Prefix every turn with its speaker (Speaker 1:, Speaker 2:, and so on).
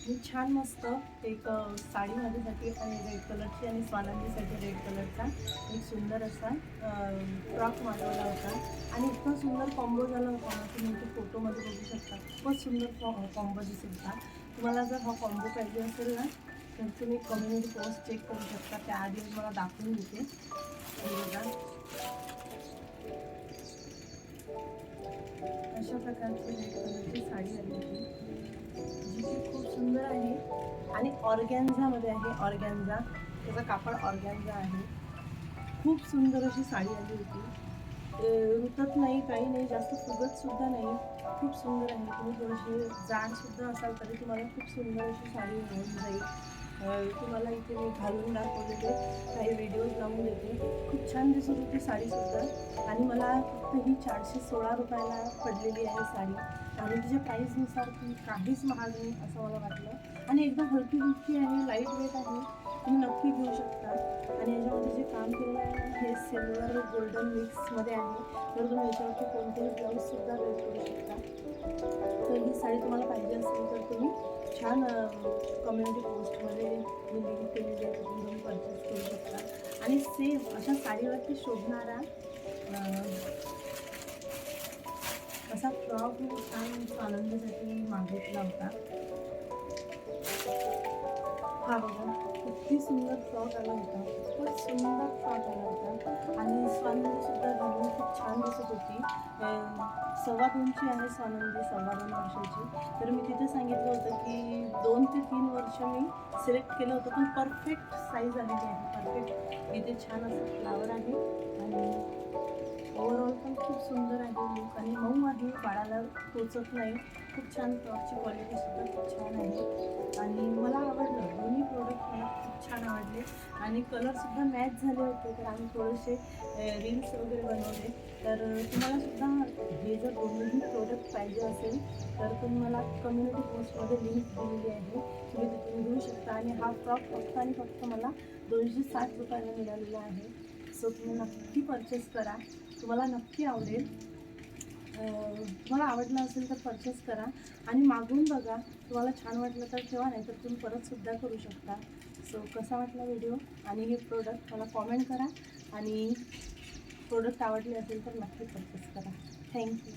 Speaker 1: मी छान मस्त एक साडी माझ्यासाठी आणि रेड कलरची आणि स्वानंदीसाठी रेड कलरचा एक सुंदर असा फ्रॉक मागवला होता आणि इतका सुंदर कॉम्बो झाला होता ना, तुम्ही इथे फोटोमध्ये बघू शकता. खूपच सुंदर कॉम्बो दिसेल का. तुम्हाला जर हा कॉम्बो पाहिजे असेल ना, तर तुम्ही कम्युनिटी पोस्ट चेक करू शकता. त्याआधी मला दाखवून देते. बघा, अशा प्रकारची रेड कलरची साडी आली होती, जी की खूप सुंदर आहे आणि ऑर्गॅन्झामध्ये आहे. ऑर्गॅन्झा, त्याचा कापड ऑर्गॅन्झा आहे. खूप सुंदर अशी साडी आली होती. रुतत नाही, काही नाही, जास्त फुगत सुद्धा नाही. खूप सुंदर आहे. तुम्ही थोडीशी जाड सुद्धा असाल तरी तुम्हाला खूप सुंदर अशी साडी होऊन जाईल. तुम्हाला इथे मी घालून दाखवलेले काही व्हिडिओज लावून देते. खूप छान दिसत होती साडीसुद्धा आणि मला फक्त ही 416 रुपयाला पडलेली आहे साडी आणि तिच्या प्राईसनुसार ती काहीच महाग नाही असं मला वाटलं आणि एकदम हलकी फुलकी आहे, लाईट वेट आहे. तुम्ही नक्की घेऊ शकता आणि याच्यामध्ये जे काम केलेलं आहे ना, हे सिल्वर गोल्डन मिक्समध्ये आहे. तर तुम्ही याच्यावरती कोणतेही ब्लाऊजसुद्धा वेअर करू शकता. तर ही साडी तुम्हाला पाहिजे असेल तर तुम्ही छान कम्युनिटी पोस्टमध्ये मी लिंक केलेली आहे, तिथून तुम्ही परचेस करू शकता आणि सेम अशा साडीवरती शोभणारा असा फ्रॉक मी छान आनंदासाठी मागितला होता. हा बघा, किती सुंदर फ्रॉक आला होता. खूपच सुंदर फ्रॉक आला होता आणि स्वानंदीसुद्धा घालून खूप छान दिसत होती. 2.25 आहे स्वानंदी, 2.25 वर्षाची. तर मी तिथे सांगितलं होतं की 2 ते 3 वर्ष मी सिलेक्ट केलं होतं, पण परफेक्ट साईज आलेली आहे. परफेक्ट इथे छान असं फ्लावर आहे आणि ओव्हरऑल पण खूप सुंदर आहे लुक आणि मऊ आहे, बाळाला टोचत नाही. खूप छान, फ्रॉकची क्वालिटीसुद्धा खूप छान आहे आणि मला आवडलं. दोन्ही प्रोडक्ट मला खूप छान आवडले आणि कलरसुद्धा मॅच झाले होते. तर आम्ही थोडेसे रील्स वगैरे बनवले. तर तुम्हालासुद्धा हे जर दोन्हीही प्रोडक्ट पाहिजे असेल तर तुम्ही मला कम्युनिटी पोस्टमध्ये लिंक दिलेली आहे, तुम्ही तिथून घेऊ शकता आणि हा फ्रॉक फक्त आणि फक्त मला 260 रुपयाला मिळालेला आहे. सो तुम्ही नक्की परचेस करा, तुम्हाला नक्की आवडेल. तुम्हाला आवडलं असेल तर परचेस करा आणि मागवून बघा. तुम्हाला छान वाटलं तर ठेवा, नाही तर तुम्ही परतसुद्धा करू शकता. सो कसा वाटला व्हिडिओ आणि हे प्रोडक्ट मला कॉमेंट करा आणि प्रोडक्ट आवडले असेल तर नक्की परचेस करा. थँक्यू.